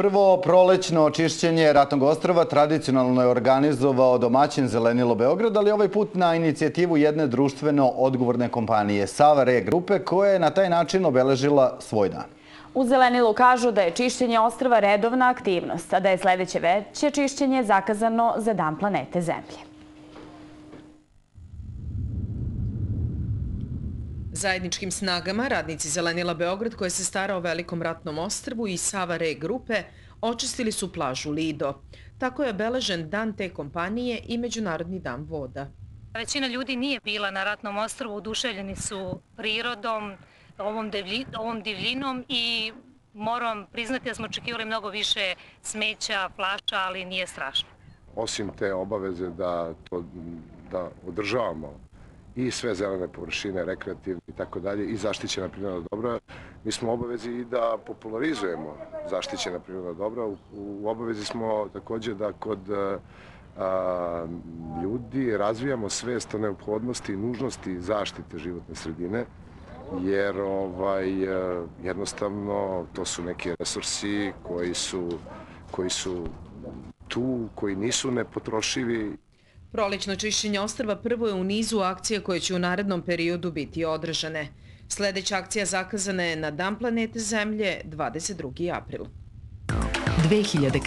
Prvo prolećno čišćenje Ratnog ostrva tradicionalno je organizovao domaćin Zelenilo Beograd, ali ovaj put na inicijativu jedne društveno odgovorne kompanije Sava Re grupe, koja je na taj način obeležila svoj dan. U Zelenilu kažu da je čišćenje ostrva redovna aktivnost, a da je sledeće veće čišćenje zakazano za Dan planete Zemlje. Zajedničkim snagama radnici Zelenila Beograd, koje se stara o velikom ratnom ostrvu, i Sava Re grupe očistili su plažu Lido. Tako je obeležen dan te kompanije i Međunarodni dan voda. Većina ljudi nije bila na ratnom ostrvu, oduševljeni su prirodom, ovom divljinom i moram priznati da smo očekivali mnogo više smeća, flaša, ali nije strašno. Osim te obaveze da održavamo i sve zelene površine, rekreativne i tako dalje, i zaštićena prirodna dobra, mi smo u obavezi i da popularizujemo zaštićena prirodna dobra. U obavezi smo takođe da kod ljudi razvijamo svest o neophodnosti i nužnosti zaštite životne sredine, jer jednostavno to su neki resursi koji su tu, koji nisu nepotrošivi. Prolećno čišćenje ostrva prvo je u nizu akcija koje će u narednom periodu biti održane. Sledeća akcija zakazana je na Dan planete Zemlje 22. april. 2000